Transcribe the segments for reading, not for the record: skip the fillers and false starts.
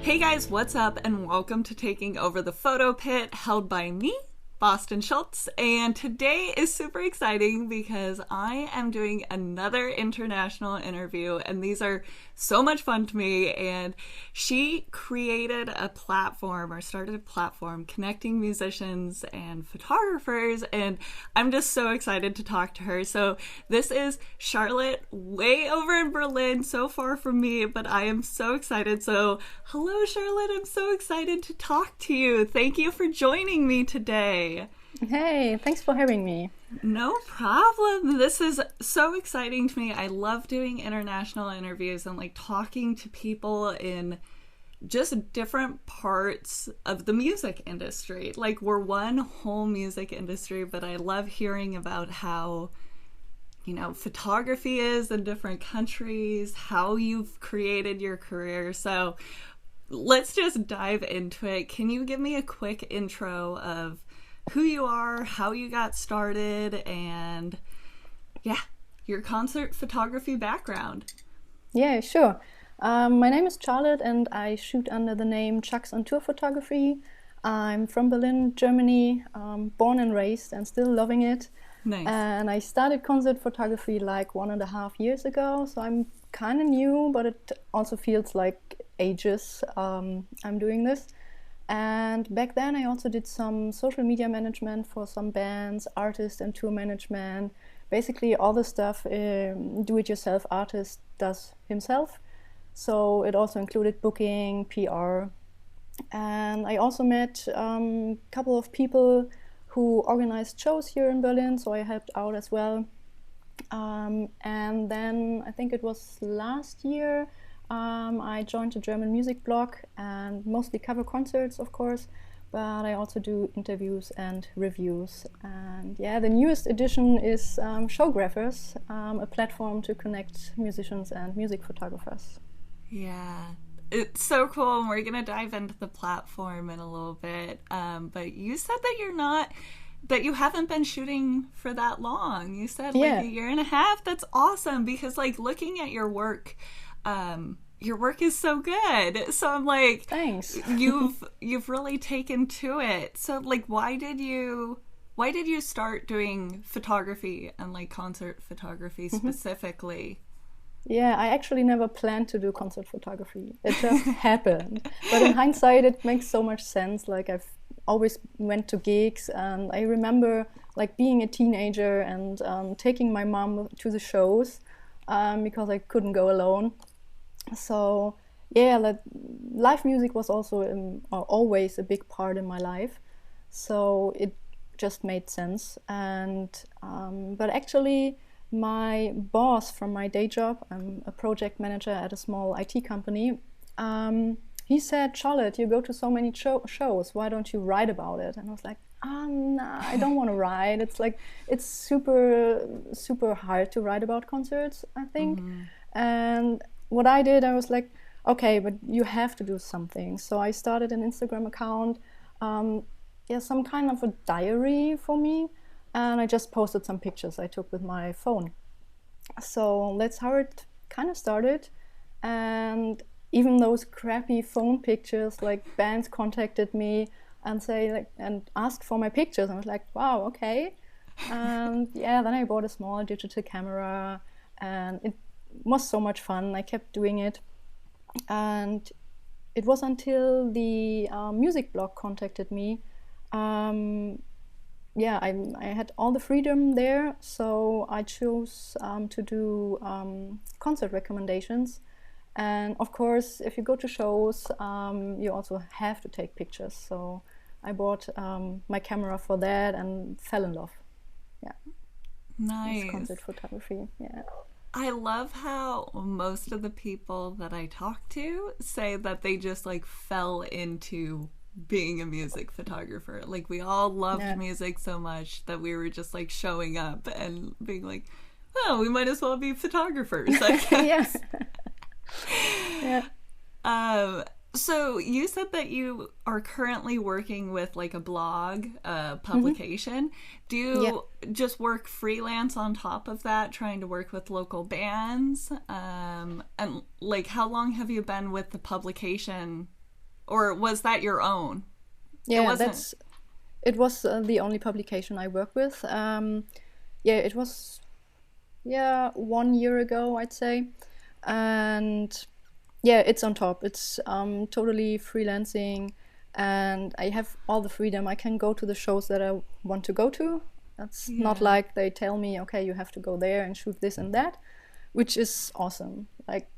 Hey guys, what's up, and welcome to Taking Over the Photo Pit, held by me, Boston Schultz, and today is super exciting because I am doing another international interview, and these are so much fun to me. And she created a platform, or started a platform, connecting musicians and photographers, and I'm just so excited to talk to her. So this is Charlotte, way over in Berlin, so far from me, but I am so excited. So hello Charlotte, I'm so excited to talk to you. Thank you for joining me today. Hey, thanks for having me. No problem. This is so exciting to me. I love doing international interviews and like talking to people in just different parts of the music industry. Like, we're one whole music industry, but I love hearing about how, photography is in different countries, how you've created your career. So let's just dive into it. Can you give me a quick intro of who you are, how you got started, and your concert photography background? Yeah, sure. My name is Charlotte and I shoot under the name Chux On Tour photography. I'm from Berlin, Germany, born and raised and still loving it. Nice. And I started concert photography like 1.5 years ago, so I'm kind of new, but it also feels like ages I'm doing this. And back then I also did some social media management for some bands, artist and tour management, basically all the stuff do-it-yourself artist does himself. So it also included booking, PR. And I also met a couple of people who organized shows here in Berlin, so I helped out as well. And then I think it was last year, I joined a German music blog and mostly cover concerts, of course, but I also do interviews and reviews. And yeah, the newest edition is Showgraphers, a platform to connect musicians and music photographers. Yeah, it's so cool, and we're going to dive into the platform in a little bit. But you said that you haven't been shooting for that long. You said like a year and a half. That's awesome, because like looking at your work is so good. So I'm like, thanks. you've really taken to it. So like, why did you start doing photography and like concert photography specifically? Yeah, I actually never planned to do concert photography. It just happened. But in hindsight, it makes so much sense. Like, I've always went to gigs, and I remember like being a teenager and taking my mom to the shows because I couldn't go alone. So yeah, like, live music was also always a big part in my life. So it just made sense. And but actually, my boss from my day job, I'm a project manager at a small IT company, he said, Charlotte, you go to so many shows, why don't you write about it? And I was like, nah, I don't want to write. It's super hard to write about concerts, I think. And what I did, I was like, okay, but you have to do something. So I started an Instagram account, some kind of a diary for me. And I just posted some pictures I took with my phone. So that's how it kind of started. And even those crappy phone pictures, like, bands contacted me and asked for my pictures. And I was like, wow, okay. And then I bought a small digital camera, and it was so much fun. I kept doing it. And it was until the music blog contacted me. I had all the freedom there, so I chose to do concert recommendations. And of course, if you go to shows, you also have to take pictures. So I bought my camera for that and fell in love. Yeah. Nice. With concert photography. Yeah. I love how most of the people that I talk to say that they just like fell into being a music photographer. Like, we all loved music so much that we were just like showing up and being like, oh, we might as well be photographers, I guess. So you said that you are currently working with like a blog publication. Do you just work freelance on top of that, trying to work with local bands? And like, how long have you been with the publication or was that your own? Yeah, it was the only publication I work with. Yeah, it was 1 year ago, I'd say, and yeah, it's on top. It's totally freelancing, and I have all the freedom. I can go to the shows that I want to go to. That's not like they tell me, okay, you have to go there and shoot this and that, which is awesome. Like,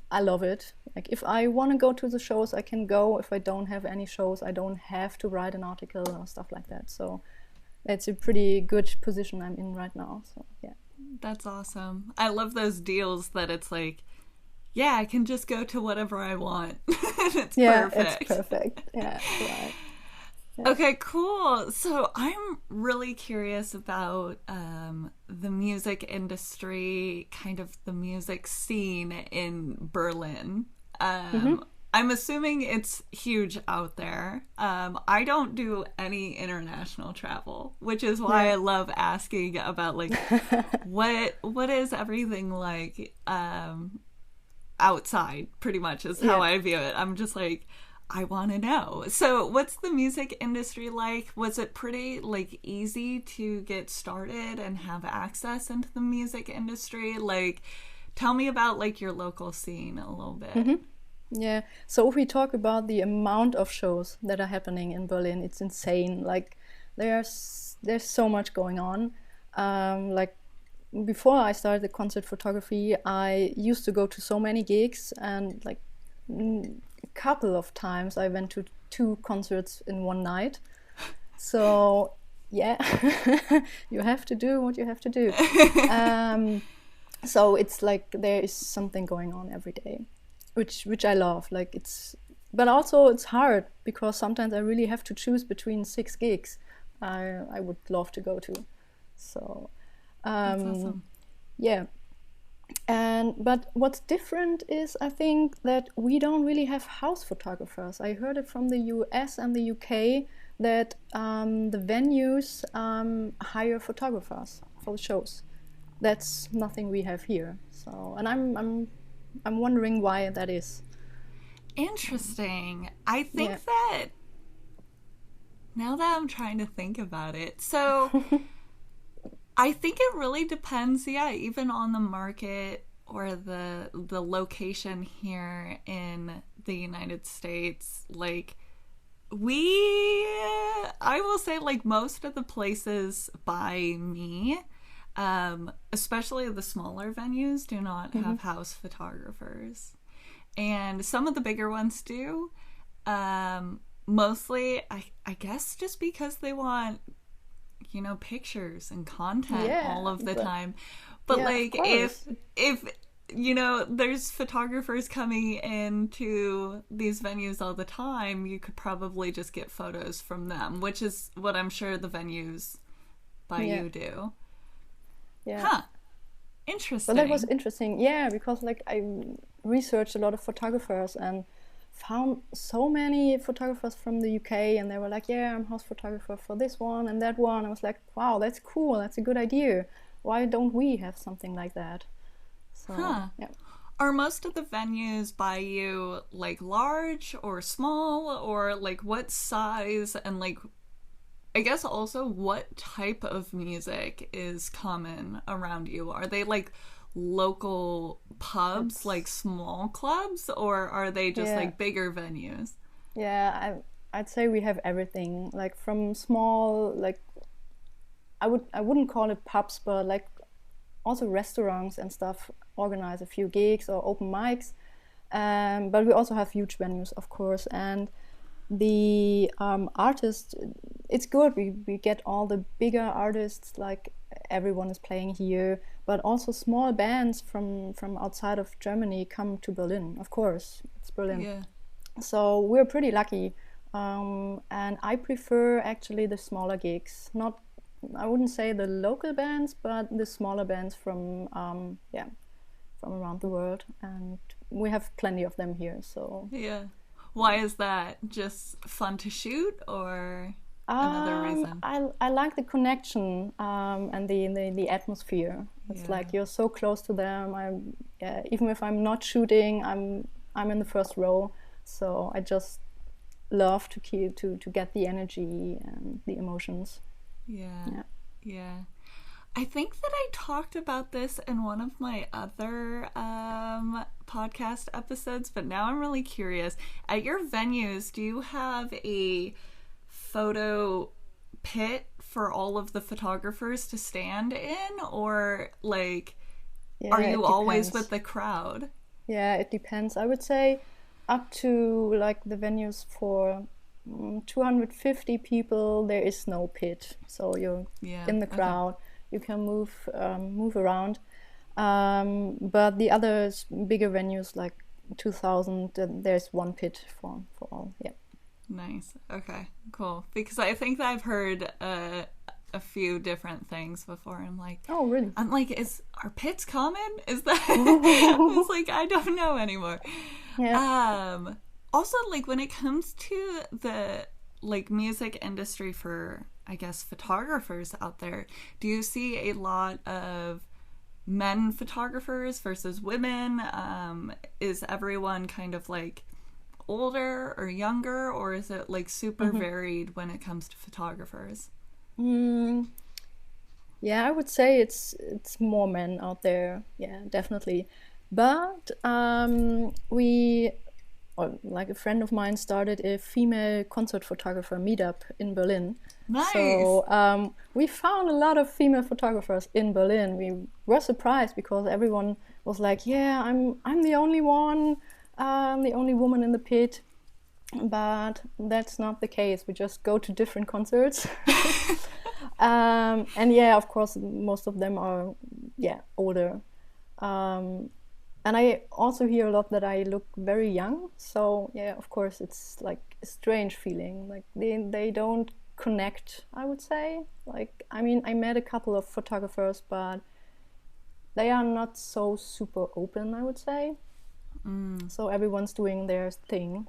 I love it. Like, if I want to go to the shows, I can go. If I don't have any shows, I don't have to write an article or stuff like that. So it's a pretty good position I'm in right now. So yeah. That's awesome. I love those deals that it's like, yeah, I can just go to whatever I want. It's perfect. It's perfect. Yeah, right. Yeah. Okay, cool. So I'm really curious about the music industry, kind of the music scene in Berlin. I'm assuming it's huge out there. I don't do any international travel, which is why I love asking about like what is everything like outside, pretty much is how I view it. I'm just like, I want to know. So what's the music industry like? Was it pretty like easy to get started and have access into the music industry? Like, tell me about like your local scene a little bit. Yeah, so if we talk about the amount of shows that are happening in Berlin, it's insane. Like, there's so much going on. Like, before I started the concert photography, I used to go to so many gigs, and like a couple of times I went to 2 concerts in one night. So yeah, you have to do what you have to do. So it's like there is something going on every day, which I love. Like, but also it's hard because sometimes I really have to choose between 6 gigs I would love to go to. So that's awesome. Yeah. But what's different is, I think, that we don't really have house photographers. I heard it from the US and the UK that the venues hire photographers for the shows. That's nothing we have here. So, and I'm wondering why that is. Interesting. I think that now that I'm trying to think about it, so I think it really depends, even on the market or the location here in the United States. Like, I will say, like, most of the places by me, especially the smaller venues, do not have house photographers. And some of the bigger ones do. Mostly, I guess just because they want, pictures and content all of the time. But like, if there's photographers coming into these venues all the time, you could probably just get photos from them, which is what I'm sure the venues by you do. Yeah. Huh. Interesting. Well, that was interesting. Yeah, because like I researched a lot of photographers and found so many photographers from the UK, and they were like, yeah, I'm house photographer for this one and that one. I was like, wow, that's cool. That's a good idea. Why don't we have something like that? So, yeah. Are most of the venues by you like large or small, or like what size, and like, I guess also what type of music is common around you? Are they like local pubs, like small clubs, or are they just like bigger venues? Yeah, I'd say we have everything, like from small, like I wouldn't call it pubs, but like also restaurants and stuff organize a few gigs or open mics, but we also have huge venues, of course. And the artists, it's good, we get all the bigger artists, like everyone is playing here, but also small bands from outside of Germany come to Berlin. Of course, it's Berlin. Yeah. So we're pretty lucky, and I prefer actually the smaller gigs. Not, I wouldn't say the local bands, but the smaller bands from around the world, and we have plenty of them here. So yeah. Why is that? Just fun to shoot, or another reason? I like the connection and the atmosphere. It's like you're so close to them. Even if I'm not shooting, I'm in the first row. So love to keep to get the energy and the emotions. Yeah. I think that I talked about this in one of my other podcast episodes, but now I'm really curious. At your venues, do you have a photo pit for all of the photographers to stand in, or like are you always with the crowd? Yeah, it depends. I would say up to like the venues for 250 people, there is no pit, so you're in the crowd. You can move around. But the others, bigger venues like 2000, there's one pit for all. Yeah. Nice. Okay, cool. Because I think that I've heard a few different things before. I'm like, oh, really? I'm like, are pits common? Is that? I was like, I don't know anymore. Yeah. Also, like when it comes to the like music industry for, I guess, photographers out there, do you see a lot of men photographers versus women? Is everyone kind of like older or younger, or is it like super varied when it comes to photographers? Yeah, I would say it's more men out there. Yeah, definitely. But or like a friend of mine started a female concert photographer meetup in Berlin. Nice. So we found a lot of female photographers in Berlin. We were surprised because everyone was like, "Yeah, I'm the only one, the only woman in the pit." But that's not the case. We just go to different concerts. And yeah, of course, most of them are older. And I also hear a lot that I look very young. So yeah, of course, it's like a strange feeling. Like they don't connect, I would say. Like, I mean, I met a couple of photographers, but they are not so super open, I would say. So everyone's doing their thing.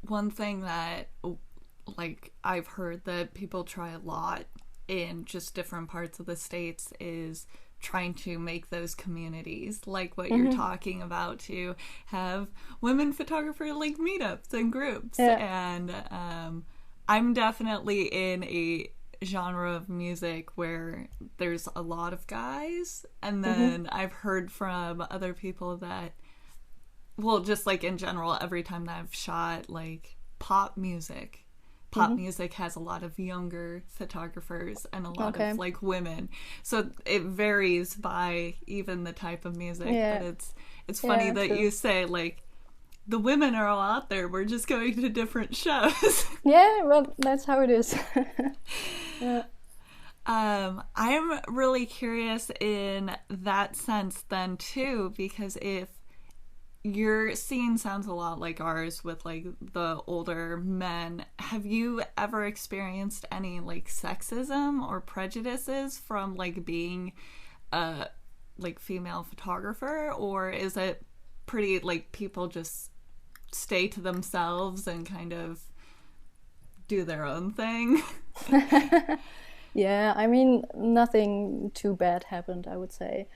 One thing that like I've heard that people try a lot in just different parts of the States is trying to make those communities like what you're talking about, to have women photographer like meetups and groups. And I'm definitely in a genre of music where there's a lot of guys, and then I've heard from other people that, well, just like in general, every time that I've shot like pop music has a lot of younger photographers and a lot of like women, so it varies by even the type of music. But it's funny that you say like the women are all out there, we're just going to different shows. Yeah, well, that's how it is. I'm really curious in that sense then too, because if your scene sounds a lot like ours with like the older men, have you ever experienced any like sexism or prejudices from like being a like female photographer, or is it pretty like people just stay to themselves and kind of do their own thing? Yeah, I mean, nothing too bad happened, I would say.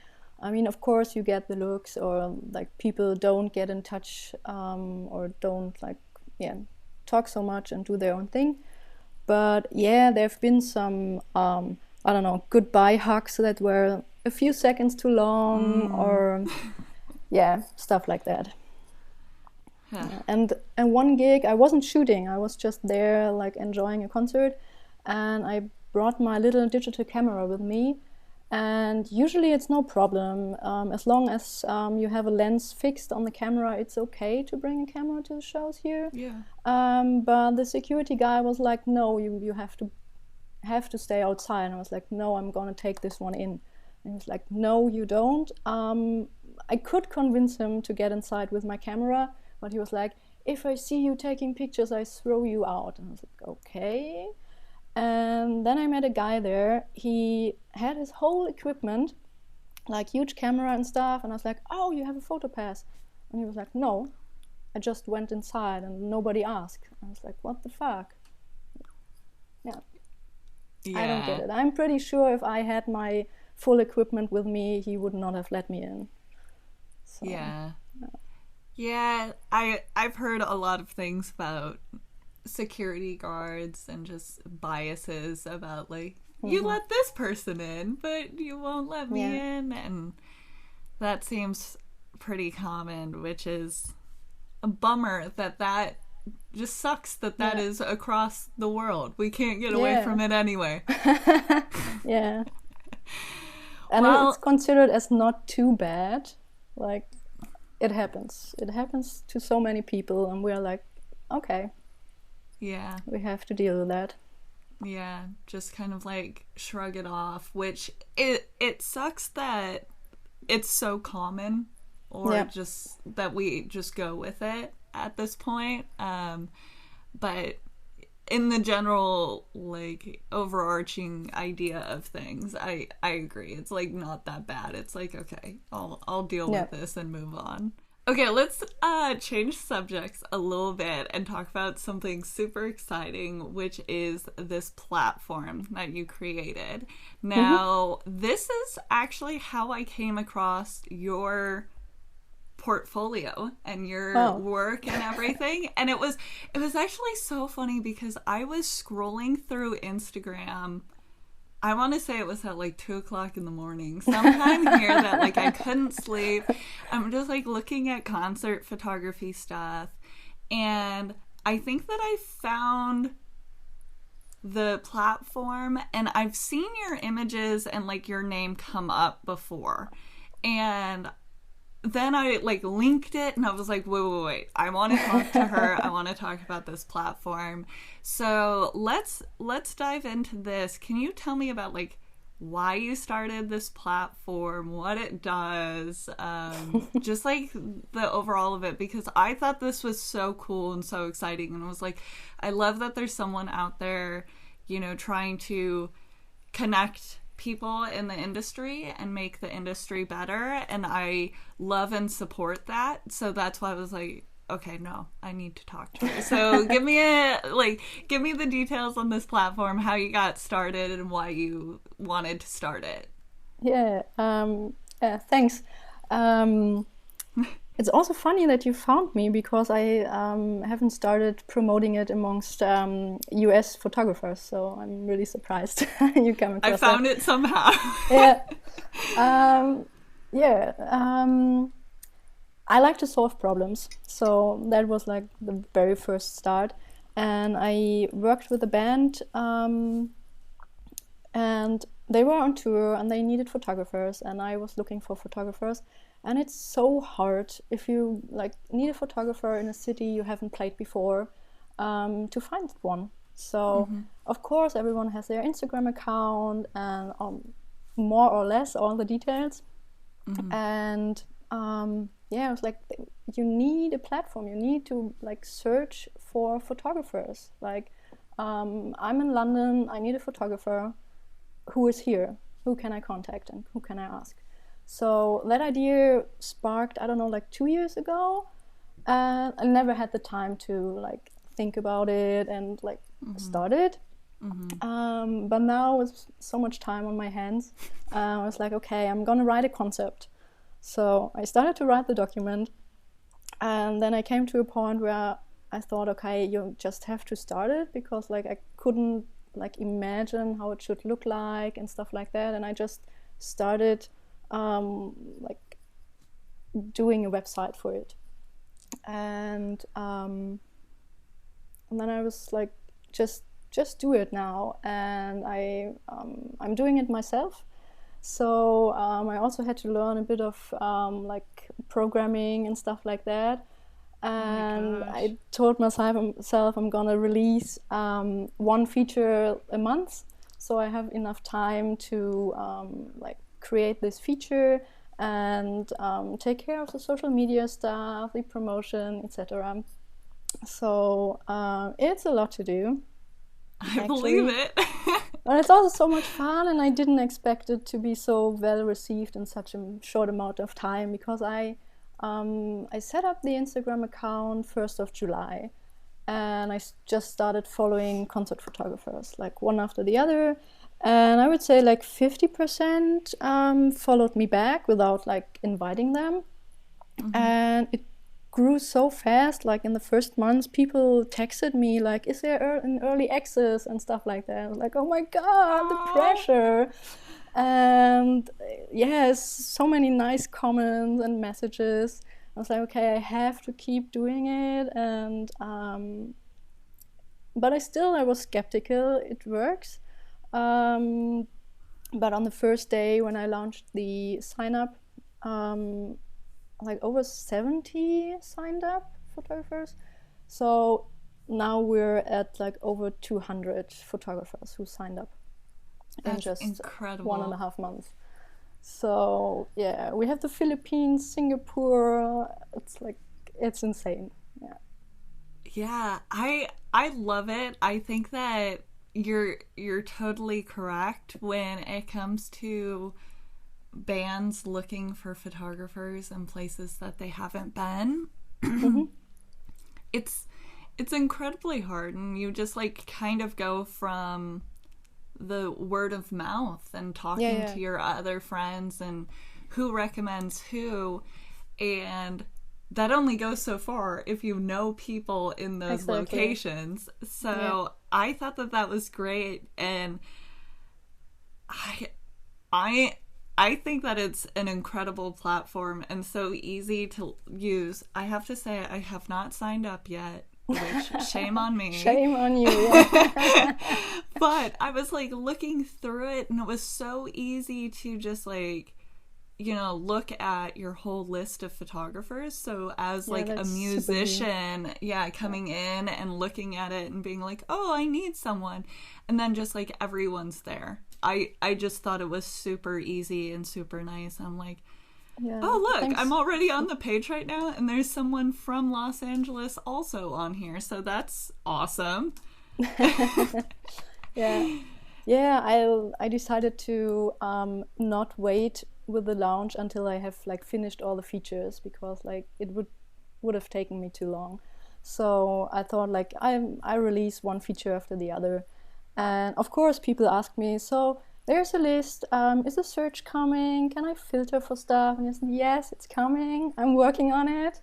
I mean, of course, you get the looks, or like people don't get in touch, or don't like, talk so much and do their own thing. But yeah, there have been some, I don't know, goodbye hugs that were a few seconds too long, or stuff like that. And one gig, I wasn't shooting, I was just there like enjoying a concert, and I brought my little digital camera with me. And usually it's no problem. As long as you have a lens fixed on the camera, it's okay to bring a camera to the shows here. Yeah. But the security guy was like, no, you have to stay outside. And I was like, no, I'm gonna take this one in. And he was like, no, you don't. I could convince him to get inside with my camera, but he was like, if I see you taking pictures, I throw you out. And I was like, okay. And then I met a guy there. He had his whole equipment, like huge camera and stuff. And I was like, oh, you have a photo pass? And he was like, no, I just went inside and nobody asked. I was like, what the fuck? Yeah. I don't get it. I'm pretty sure if I had my full equipment with me, he would not have let me in. So, Yeah, I've heard a lot of things about security guards and just biases about like you Hmm. let this person in, but you won't let me Yeah, in, and that seems pretty common, which is a bummer that just sucks that yeah, is across the world. We can't get away yeah, from it anyway. yeah. And it's Well, considered as not too bad. Like it happens. It happens to so many people, and we're like, okay, yeah. we have to deal with that. Yeah, just kind of like shrug it off, which it sucks that it's so common, or Yeah, just that we just go with it at this point. But in the general like overarching idea of things, I agree. It's like not that bad. It's like okay, I'll deal yeah. with this and move on. Okay, let's change subjects a little bit and talk about something super exciting, which is this platform that you created. Hmm. Now, this is actually how I came across your portfolio and your Oh, work and everything, and it was actually so funny because I was scrolling through Instagram. I want to say it was at like 2 o'clock in the morning, sometime here that like I couldn't sleep. I'm just like looking at concert photography stuff, and I think that I found the platform, and I've seen your images and like your name come up before, and then I like linked it and I was like, wait. I want to talk to her. I want to talk about this platform. So let's dive into this. Can you tell me about like why you started this platform, what it does, just like the overall of it? Because I thought this was so cool and so exciting, and I was like, I love that there's someone out there, trying to connect people in the industry and make the industry better, and I love and support that. So that's why I was like, okay, no, I need to talk to her. So give me the details on this platform, how you got started and why you wanted to start it. yeah. Thanks. Um, it's also funny that you found me because I haven't started promoting it amongst US photographers, so I'm really surprised you come I across that. found it somehow. Yeah. Um, yeah. I like to solve problems, so that was like the very first start. And I worked with a band, and they were on tour and they needed photographers, and I was looking for photographers. And it's so hard if you like need a photographer in a city you haven't played before, to find one. So Mm-hmm. of course everyone has their Instagram account and more or less all the details. Mm-hmm. And yeah, I was like, you need a platform. You need to like search for photographers. Like, I'm in London. I need a photographer. Who is here? Who can I contact and who can I ask? So that idea sparked, I don't know, like 2 years ago. I never had the time to like think about it and like Mm-hmm. start it. Mm-hmm. But now with so much time on my hands, I was like, okay, I'm gonna write a concept. So I started to write the document, and then I came to a point where I thought, okay, you just have to start it, because like I couldn't like imagine how it should look like and stuff like that, and I just started like doing a website for it, and and then I was like, just do it now, and I'm doing it myself. So I also had to learn a bit of like programming and stuff like that. Oh my And gosh. I told myself I'm gonna release one feature a month, so I have enough time to like create this feature and take care of the social media stuff, the promotion, etc. So it's a lot to do, I believe actually. it. But it's also so much fun, and I didn't expect it to be so well received in such a short amount of time, because I set up the Instagram account 1st of July, and I just started following concert photographers like one after the other, and I would say like 50% followed me back without like inviting them, Mm-hmm. and it grew so fast. Like in the first months, people texted me like, "Is there an early access?" and stuff like that. I was like, "Oh my god, the pressure!" And yes, so many nice comments and messages. I was like, okay, I have to keep doing it, and but I was skeptical. It works. But on the first day when I launched the sign up, like over 70 signed up photographers. So now we're at like over 200 photographers who signed up in just incredible. 1.5 months. So yeah, we have the Philippines, Singapore. It's insane. Yeah. Yeah, I love it. I think that you're totally correct when it comes to bands looking for photographers in places that they haven't been. Mm-hmm. It's incredibly hard, and you just like kind of go from the word of mouth and talking to your other friends and who recommends who, and that only goes so far if you know people in those locations. So I thought that was great, and I think that it's an incredible platform and so easy to use. I have to say I have not signed up yet, which shame on me. Shame on you. Yeah. But I was like looking through it, and it was so easy to just like, you know, look at your whole list of photographers. So as like a musician, coming in and looking at it and being like, oh, I need someone. And then just like everyone's there. I just thought it was super easy and super nice. I'm like, oh, look, thanks. I'm already on the page right now, and there's someone from Los Angeles also on here. So that's awesome. I decided to not wait with the launch until I have like finished all the features, because like it would have taken me too long. So I thought like I release one feature after the other, and of course people ask me, so there's a list, is a search coming, can I filter for stuff? And I said, yes, it's coming, I'm working on it.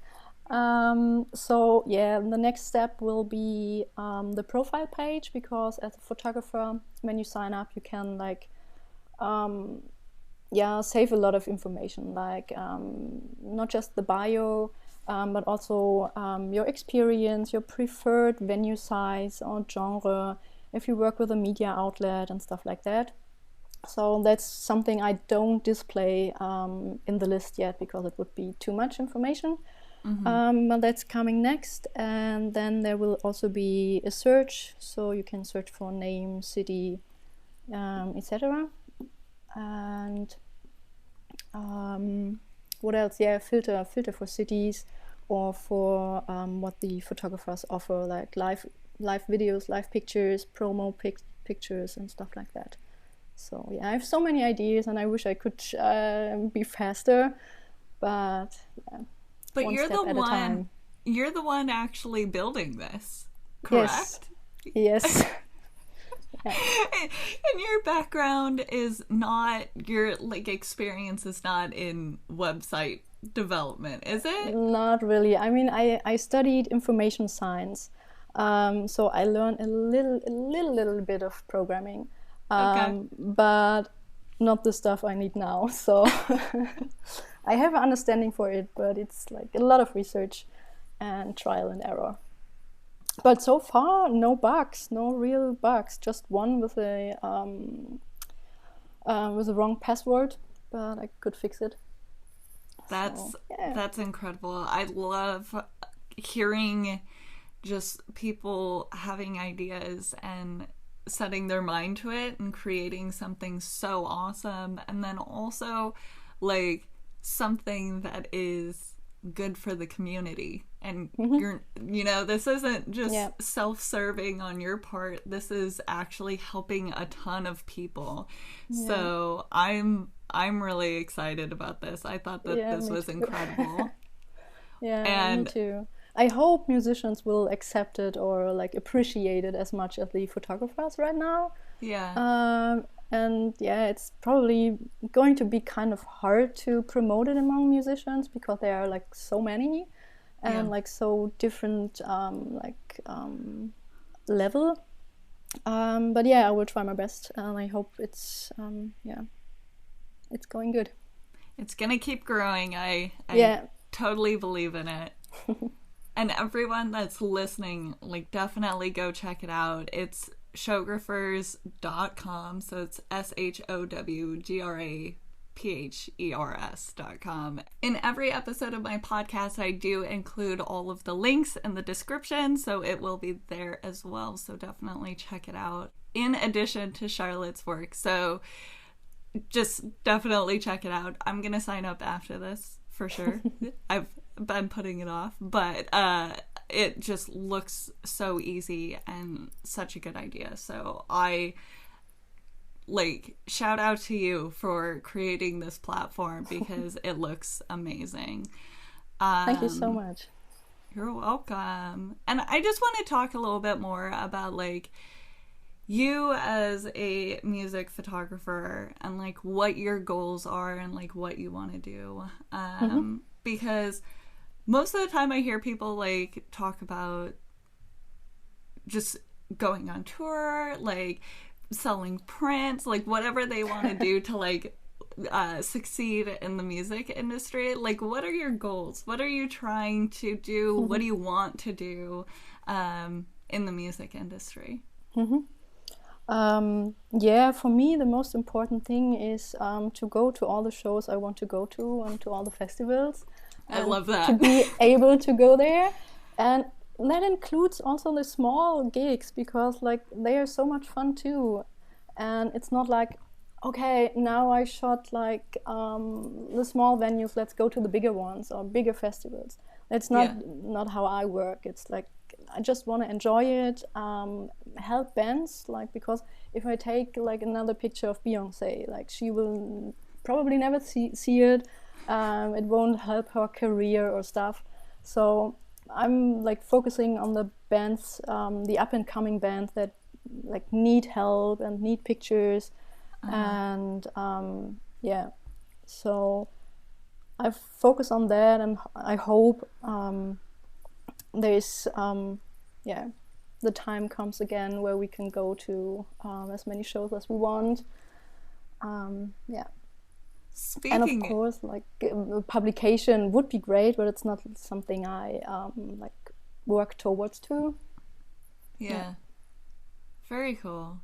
So yeah, the next step will be the profile page, because as a photographer, when you sign up, you can like save a lot of information, like not just the bio, but also your experience, your preferred venue size or genre, if you work with a media outlet and stuff like that. So that's something I don't display in the list yet, because it would be too much information. Mm-hmm. But that's coming next, and then there will also be a search, so you can search for name, city, etc. And what else? Yeah, filter for cities, or for what the photographers offer, like live videos, live pictures, promo pictures, and stuff like that. So yeah, I have so many ideas, and I wish I could be faster, but yeah. But you're the one actually building this, correct? Yes. And your background is not, your like experience is not in website development, is it? Not really. I mean, I studied information science, so I learned a little bit of programming, but not the stuff I need now. So I have an understanding for it, but it's like a lot of research and trial and error. But so far, no real bugs. Just one with a wrong password, but I could fix it. That's incredible. I love hearing just people having ideas and setting their mind to it and creating something so awesome, and then also like something that is good for the community. And this isn't just self-serving on your part. This is actually helping a ton of people. So I'm really excited about this. I thought that this was incredible. Me too. I hope musicians will accept it or like appreciate it as much as the photographers right now. And it's probably going to be kind of hard to promote it among musicians, because there are like so many. and like so different level. But yeah, I will try my best, and I hope it's it's going good. It's gonna keep growing. I totally believe in it. And everyone that's listening, like, definitely go check it out. It's showgraphers.com, so it's showgraphers.com. In every episode of my podcast, I do include all of the links in the description, so it will be there as well, so definitely check it out. In addition to Charlotte's work, so just definitely check it out. I'm gonna sign up after this, for sure. I've been putting it off, but it just looks so easy and such a good idea. So I shout out to you for creating this platform because it looks amazing. Thank you so much. You're welcome. And I just want to talk a little bit more about you as a music photographer and what your goals are and what you want to do. Because most of the time I hear people talk about just going on tour, selling prints, whatever they want to do to succeed in the music industry. What are your goals? What are you trying to do? What do you want to do in the music industry? For me, the most important thing is to go to all the shows I want to go to and to all the festivals. I love that. To be able to go there. And that includes also the small gigs, because they are so much fun too. And it's not okay, now I shot the small venues, let's go to the bigger ones or bigger festivals. That's not how I work. It's I just want to enjoy it, help bands, because if I take another picture of Beyonce, she will probably never see it. It won't help her career or stuff. So I'm focusing on the bands, the up and coming bands that need help and need pictures. And so I focus on that, and I hope there's the time comes again where we can go to as many shows as we want. Speaking, and of course, publication would be great, but it's not something I work towards to. Yeah. Very cool.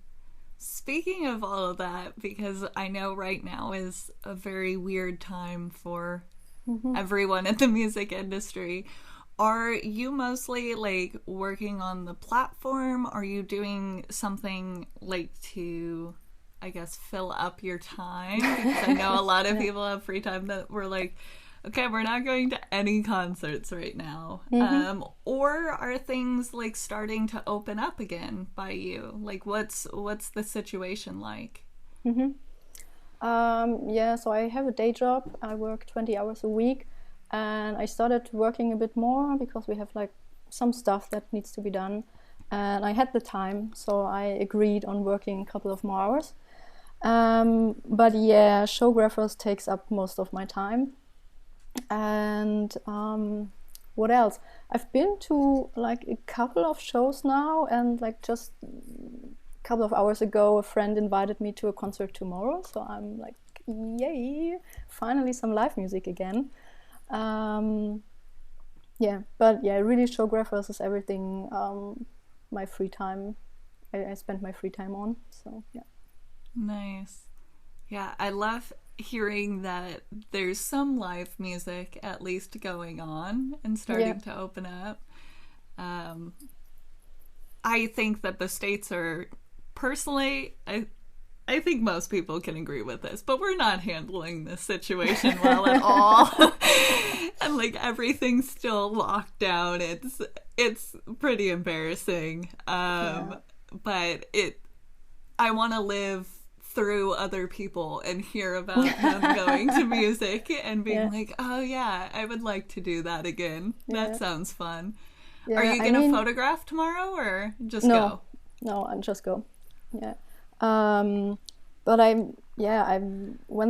Speaking of all of that, because I know right now is a very weird time for everyone in the music industry, are you mostly working on the platform? Are you doing something to, I guess, fill up your time? Because I know a lot of people have free time that were okay, we're not going to any concerts right now. Or are things starting to open up again by you? What's the situation like? So I have a day job. I work 20 hours a week, and I started working a bit more because we have some stuff that needs to be done, and I had the time, so I agreed on working a couple of more hours. But Showgraphers takes up most of my time. And what else? I've been to a couple of shows now, and just a couple of hours ago a friend invited me to a concert tomorrow, so I'm yay, finally some live music again. Really Showgraphers is everything my free time I spend my free time on, so yeah. Nice. Yeah, I love hearing that there's some live music at least going on and starting to open up. I think that the States are, personally, I think most people can agree with this, but we're not handling this situation well at all. And everything's still locked down. It's pretty embarrassing. But I want to live through other people and hear about them going to music and being oh yeah, I would like to do that again. That sounds fun. Are you gonna photograph tomorrow or just go? No, I'll just go. But when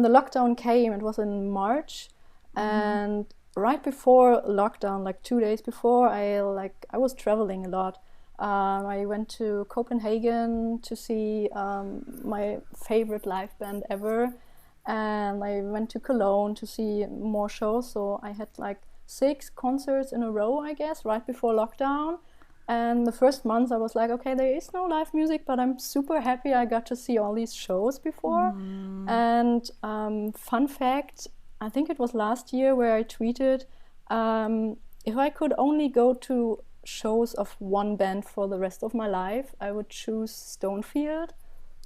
the lockdown came, it was in March, and right before lockdown, like 2 days before, I was traveling a lot. I went to Copenhagen to see my favorite live band ever, and I went to Cologne to see more shows. So I had like 6 concerts in a row, I guess, right before lockdown. And the first month I was like, okay, there is no live music, but I'm super happy I got to see all these shows before. And fun fact, I think it was last year where I tweeted, if I could only go to shows of one band for the rest of my life, I would choose Stonefield.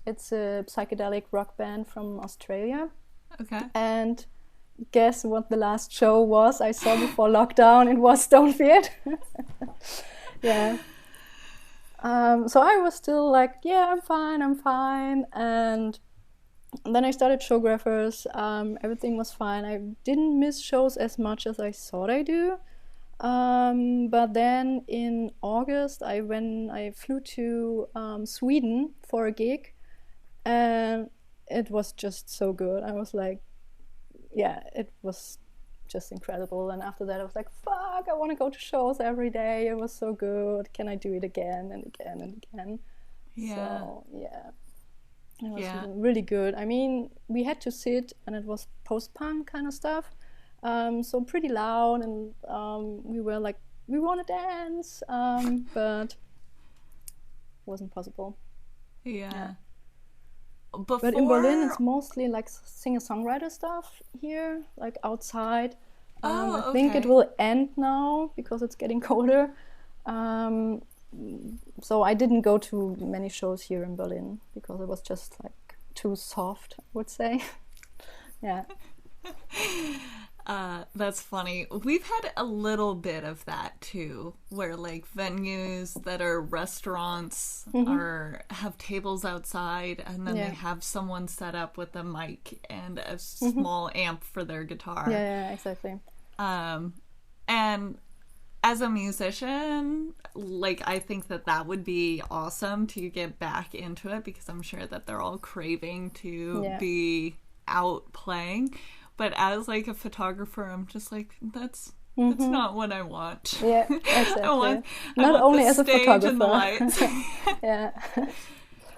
It's a psychedelic rock band from Australia. Okay. And guess what the last show was I saw before lockdown? It was Stonefield. Yeah. So I was still like, yeah, I'm fine. And then I started Showgraphers. Everything was fine. I didn't miss shows as much as I thought I do. But then in August, I flew to Sweden for a gig, and it was just so good. I was like, yeah, it was just incredible. And after that I was like, fuck, I want to go to shows every day. It was so good. Can I do it again and again and again? Yeah. So yeah, it was really good. I mean, we had to sit, and it was post-punk kind of stuff, so pretty loud, and we were like, we want to dance, but it wasn't possible. Yeah. But in Berlin, it's mostly like singer-songwriter stuff here, like outside. I think it will end now because it's getting colder. So I didn't go to many shows here in Berlin because it was just like too soft, I would say. Yeah. That's funny. We've had a little bit of that too, where like venues that are restaurants have tables outside, and then they have someone set up with a mic and a small amp for their guitar. Yeah, exactly. And as a musician, like, I think that would be awesome to get back into it, because I'm sure that they're all craving to be out playing. But as like a photographer, I'm just like, that's not what I want. Yeah, exactly. I want only as a photographer. And the lights. Yeah.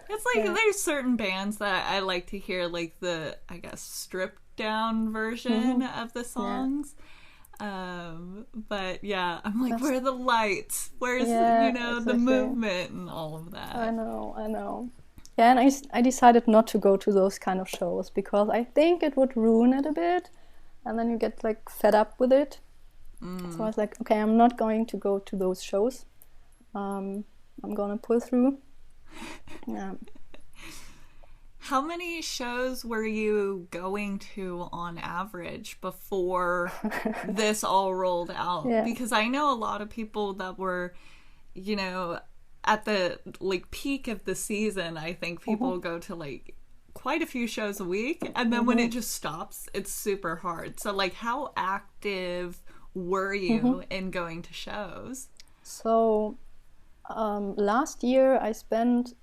It's like there's certain bands that I like to hear, like the, I guess, stripped down version of the songs. But yeah, I'm like, where are the lights? Where's the movement and all of that? I know. Yeah, and I decided not to go to those kind of shows because I think it would ruin it a bit, and then you get like fed up with it. So I was like, okay, I'm not going to go to those shows. I'm gonna pull through. Yeah. How many shows were you going to on average before this all rolled out? Yeah. Because I know a lot of people that were, at the like peak of the season, I think people go to like quite a few shows a week, and then when it just stops, it's super hard. So like, how active were you in going to shows? So last year I spent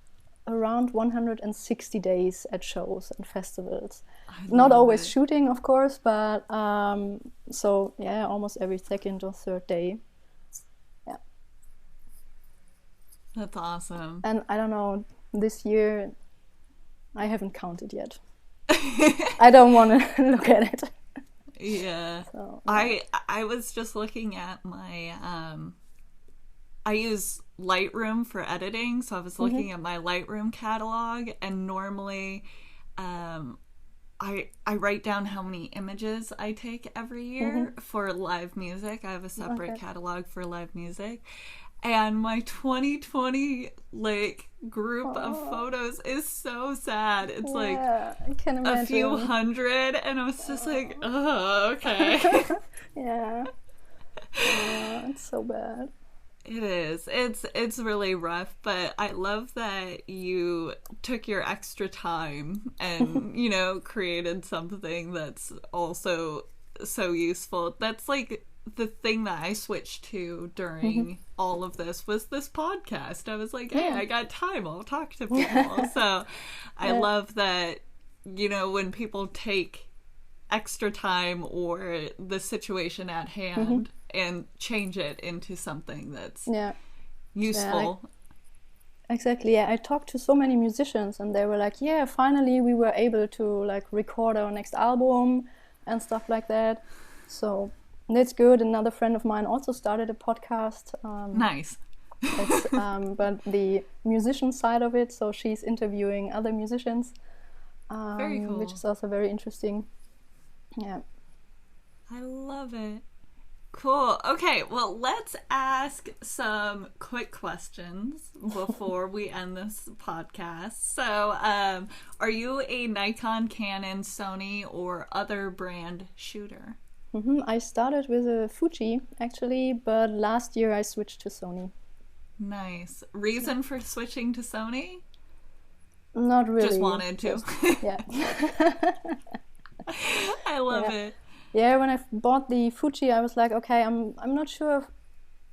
around 160 days at shows and festivals. Not always shooting, of course, but so yeah, almost every second or third day. Yeah. That's awesome. And I don't know, this year I haven't counted yet. I don't want to look at it. Yeah. So, yeah. I was just looking at my I use Lightroom for editing, so I was looking at my Lightroom catalog, and normally I write down how many images I take every year for live music. I have a separate catalog for live music. And my 2020 like group of photos is so sad. It's like I can imagine. A few hundred, and I was just like, oh, okay. Yeah. It's so bad. It is. It's really rough, but I love that you took your extra time and, created something that's also so useful. That's like the thing that I switched to during all of this was this podcast. I was like, hey, I got time. I'll talk to people. So I love that, when people take extra time or the situation at hand and change it into something that's useful. Exactly. Yeah, I talked to so many musicians and they were like, yeah, finally we were able to like record our next album and stuff like that. So that's good. Another friend of mine also started a podcast. Nice. But the musician side of it, so she's interviewing other musicians, very cool. which is also very interesting. Yeah. I love it. Cool. Okay, well, let's ask some quick questions before we end this podcast. So, are you a Nikon, Canon, Sony, or other brand shooter? I started with a Fuji, actually, but last year I switched to Sony. Nice. Reason for switching to Sony? Not really. Just wanted to. Yeah. I love it. Yeah, when I bought the Fuji, I was like, okay, I'm not sure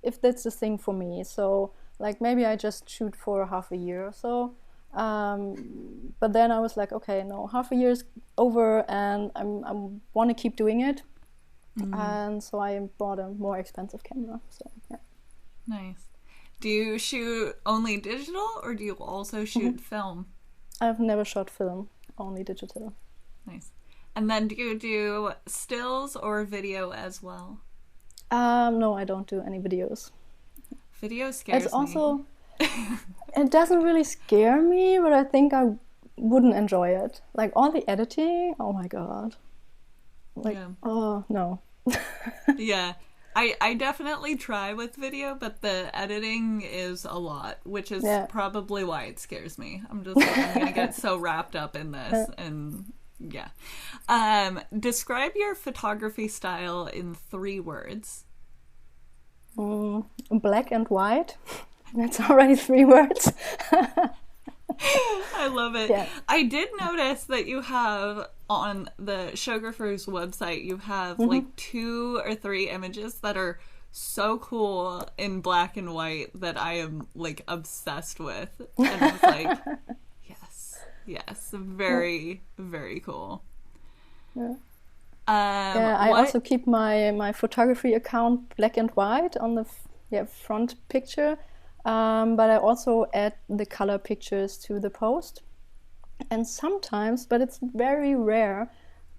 if that's the thing for me. So, like, maybe I just shoot for half a year or so. But then I was like, okay, no, half a year is over, and I want to keep doing it. And so I bought a more expensive camera. So yeah. Nice. Do you shoot only digital, or do you also shoot film? I've never shot film, only digital. Nice. And then do you do stills or video as well? No, I don't do any videos. Video scares it's also, me. It doesn't really scare me, but I think I wouldn't enjoy it. Like all the editing, oh my god. Like, oh no. Yeah. I definitely try with video, but the editing is a lot, which is probably why it scares me. I'm just like, I'm gonna get so wrapped up in this, and yeah. Describe your photography style in 3 words. Black and white. That's already 3 words. I love it. Yeah. I did notice that you have on the Showgraphers website, you have like 2 or 3 images that are so cool in black and white that I am like obsessed with. And I was like, yes, very, very cool. Yeah. I also keep my photography account black and white on the front picture. But I also add the color pictures to the post. And sometimes, but it's very rare,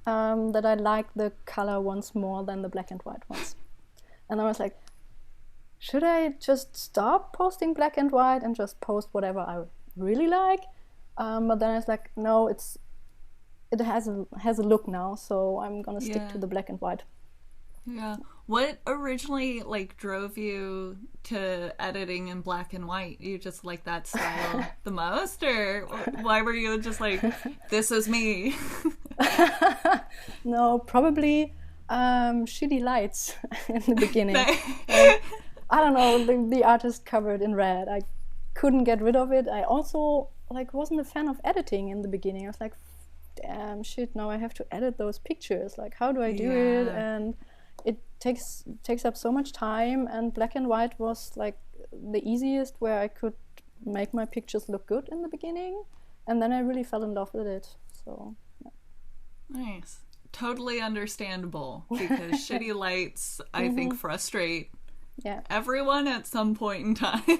that I like the color ones more than the black and white ones. And I was like, should I just stop posting black and white and just post whatever I really like? But then I was like, no, it has a look now, so I'm gonna stick to the black and white. Yeah. What originally like drove you to editing in black and white? You just like that style the most, or why were you just like, this is me? No, probably shitty lights in the beginning. I don't know, the artist covered in red. I couldn't get rid of it. I also like wasn't a fan of editing in the beginning. I was like, damn shit, now I have to edit those pictures. Like, how do I do it? And it takes up so much time, and black and white was like the easiest, where I could make my pictures look good in the beginning, and then I really fell in love with it. So nice. Totally understandable, because shitty lights I think frustrate everyone at some point in time.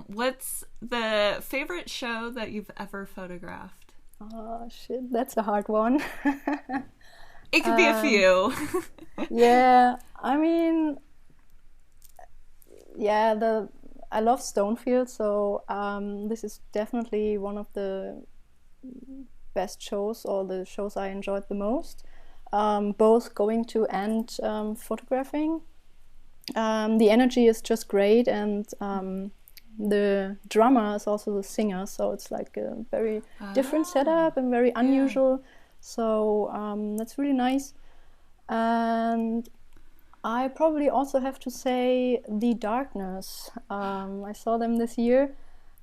What's the favorite show that you've ever photographed? Oh shit, that's a hard one. It could be a few. Yeah, I mean, I love Stonefield, so this is definitely one of the best shows, or the shows I enjoyed the most. Both going to and photographing. The energy is just great, and the drummer is also the singer, so it's like a very different setup and very unusual. So that's really nice. And I probably also have to say The Darkness. I saw them this year,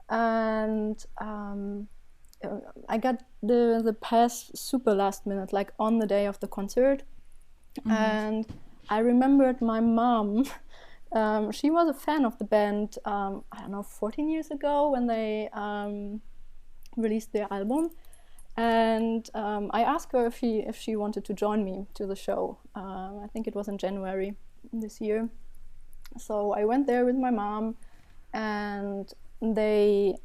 and I got the pass super last minute, like on the day of the concert. And I remembered my mom. She was a fan of the band, I don't know, 14 years ago when they released their album. And I asked her if she wanted to join me to the show. I think it was in January this year. So I went there with my mom, and they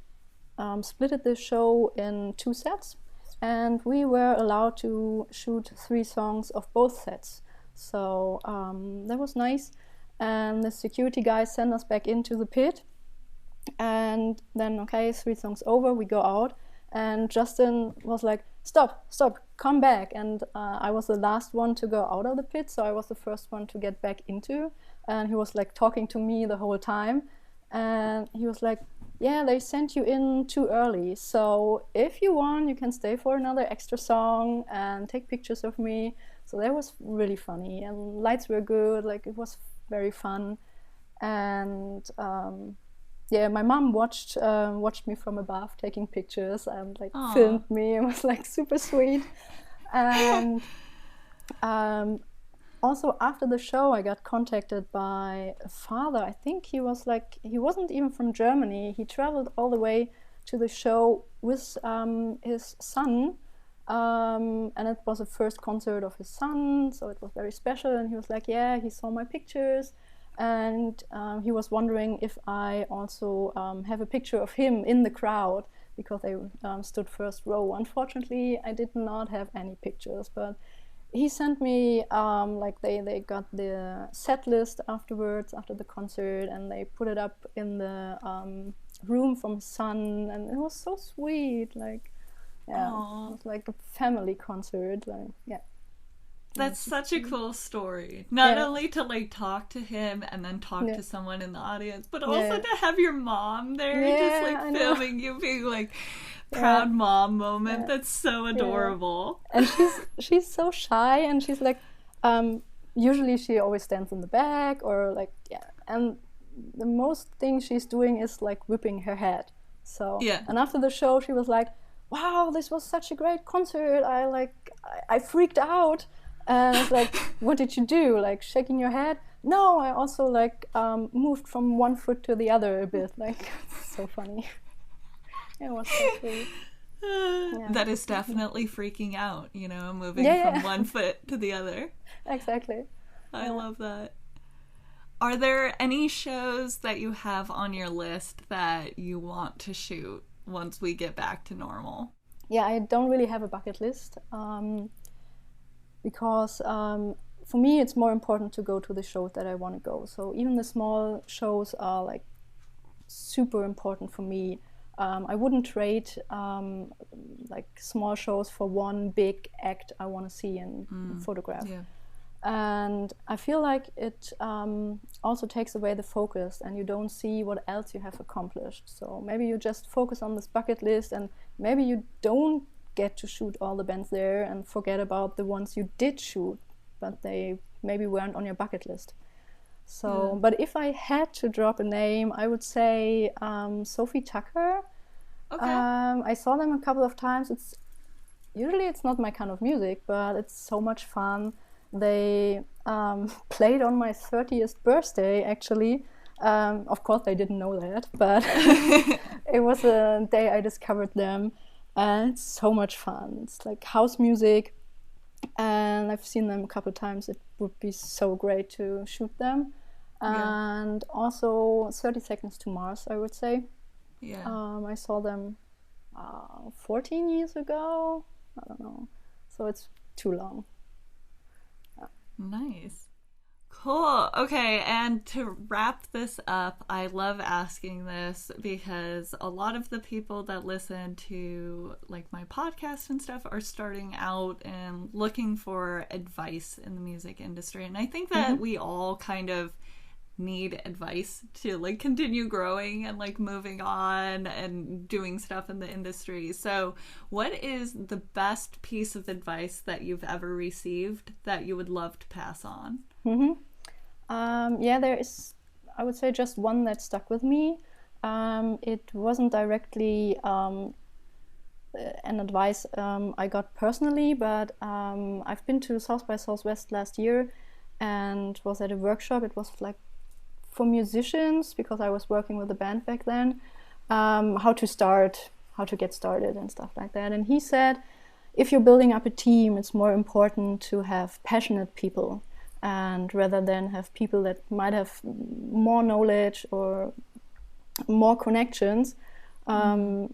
splitted the show in 2 sets, and we were allowed to shoot 3 songs of both sets. So that was nice. And the security guys sent us back into the pit, and then, okay, 3 songs over, we go out, and Justin was like, stop, come back. And I was the last one to go out of the pit, so I was the first one to get back into. And he was like talking to me the whole time, and he was like, yeah, they sent you in too early, so if you want, you can stay for another extra song and take pictures of me. So that was really funny, and lights were good, like it was very fun. And yeah, my mom watched me from above taking pictures, and like Aw. filmed me. It was like super sweet. And also after the show, I got contacted by a father. I think he wasn't even from Germany. He traveled all the way to the show with his son, and it was the first concert of his son, so it was very special. And he was like, yeah, he saw my pictures, and he was wondering if I also have a picture of him in the crowd, because they stood first row. Unfortunately, I did not have any pictures, but he sent me like they got the set list afterwards, after the concert, and they put it up in the room from his son, and it was so sweet. Like, yeah, Aw. it was like a family concert. Like, yeah. That's such a cool story. Not Yeah. only to like talk to him and then talk Yeah. to someone in the audience, but also Yeah. to have your mom there, Yeah, just I like know. filming you, being like proud mom moment. Yeah. That's so adorable. And she's so shy, and she's like, usually she always stands in the back, or like, yeah, and the most thing she's doing is like whipping her head. So Yeah. and after the show, she was like, wow, this was such a great concert. I freaked out. And it's like, what did you do? Like shaking your head? No, I also like moved from one foot to the other a bit. Like, so funny. It was so sweet. That is definitely freaking out, moving Yeah, from yeah. one foot to the other. Exactly. I love that. Are there any shows that you have on your list that you want to shoot once we get back to normal? Yeah, I don't really have a bucket list, because for me it's more important to go to the shows that I want to go. So even the small shows are like super important for me. I wouldn't trade like small shows for one big act I want to see and photograph. Yeah. And I feel like it also takes away the focus, and you don't see what else you have accomplished. So maybe you just focus on this bucket list, and maybe you don't get to shoot all the bands there and forget about the ones you did shoot, but they maybe weren't on your bucket list. So, but if I had to drop a name, I would say Sophie Tucker. Okay. I saw them a couple of times. Usually it's not my kind of music, but it's so much fun. They played on my 30th birthday, actually. Of course, they didn't know that, but it was a day I discovered them, and it's so much fun. It's like house music, and I've seen them a couple of times. It would be so great to shoot them. Yeah. And also 30 Seconds to Mars, I would say. Yeah. I saw them 14 years ago. I don't know. So it's too long. Nice. Cool. Okay, and to wrap this up, I love asking this because a lot of the people that listen to like my podcast and stuff are starting out and looking for advice in the music industry. And I think that we all kind of need advice to like continue growing and like moving on and doing stuff in the industry. So what is the best piece of advice that you've ever received that you would love to pass on? Yeah, there is, I would say, just one that stuck with me. It wasn't directly an advice I got personally, but I've been to South by Southwest last year and was at a workshop. It was like for musicians, because I was working with a band back then, how to get started and stuff like that. And he said, if you're building up a team, it's more important to have passionate people, and rather than have people that might have more knowledge or more connections,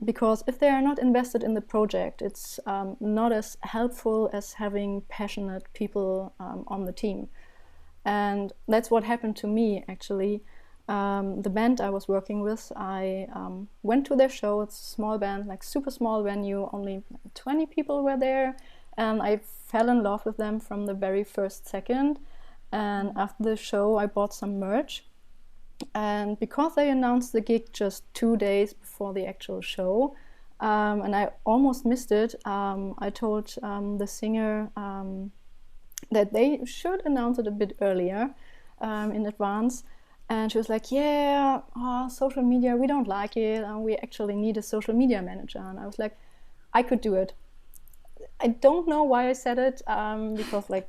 because if they are not invested in the project, it's not as helpful as having passionate people on the team. And that's what happened to me, actually. The band I was working with, I went to their show. It's a small band, like super small venue, only 20 people were there, and I fell in love with them from the very first second. And after the show, I bought some merch. And because they announced the gig just 2 days before the actual show, and I almost missed it, I told the singer that they should announce it a bit earlier in advance. And she was like, yeah, social media, we don't like it. We actually need a social media manager. And I was like, I could do it. I don't know why I said it, because like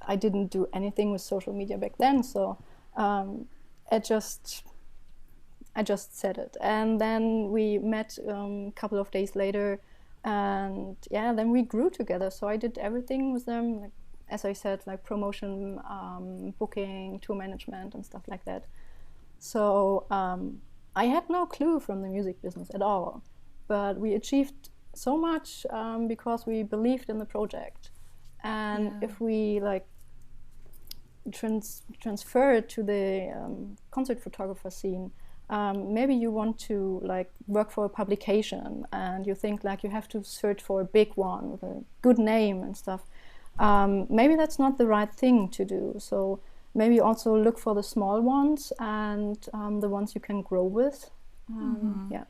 I didn't do anything with social media back then. So I just said it. And then we met a couple of days later, and yeah, then we grew together. So I did everything with them, like, as I said, like promotion, booking, tour management and stuff like that. So I had no clue from the music business at all, but we achieved so much because we believed in the project. And if we like transfer it to the concert photographer scene, maybe you want to like work for a publication and you think like you have to search for a big one with a good name and stuff. Maybe that's not the right thing to do. So maybe also look for the small ones and the ones you can grow with. Yeah,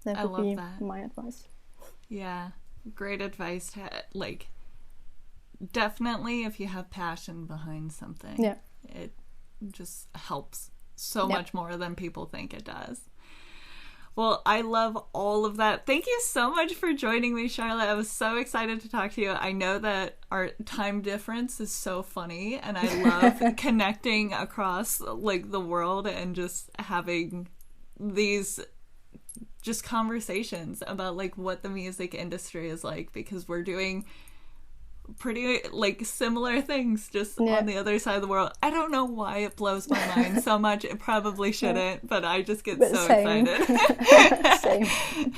that would be my advice. Yeah, great advice. Like, definitely if you have passion behind something, it just helps so much more than people think it does. Well, I love all of that. Thank you so much for joining me, Charlotte. I was so excited to talk to you. I know that our time difference is so funny, and I love connecting across like the world and just having these just conversations about like what the music industry is like, because we're doing pretty like similar things just on the other side of the world. I don't know why it blows my mind so much. It probably shouldn't, but I just get so excited. Same.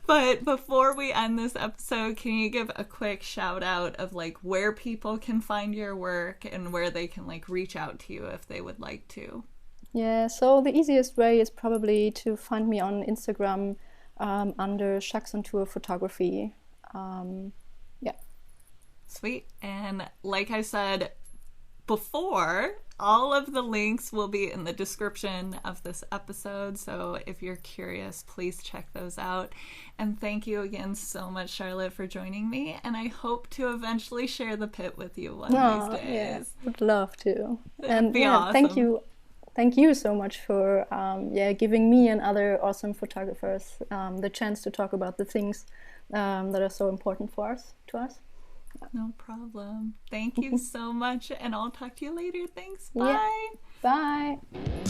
But before we end this episode, can you give a quick shout out of like where people can find your work and where they can like reach out to you if they would like to? Yeah, so the easiest way is probably to find me on Instagram under Chux On Tour photography. Sweet. And like I said before, all of the links will be in the description of this episode. So if you're curious, please check those out. And thank you again so much, Charlotte, for joining me. And I hope to eventually share the pit with you one of these days. Yeah, would love to. And awesome. Thank you so much for giving me and other awesome photographers the chance to talk about the things that are so important to us. No problem. Thank you so much, and I'll talk to you later. Thanks. Bye. Yeah. Bye.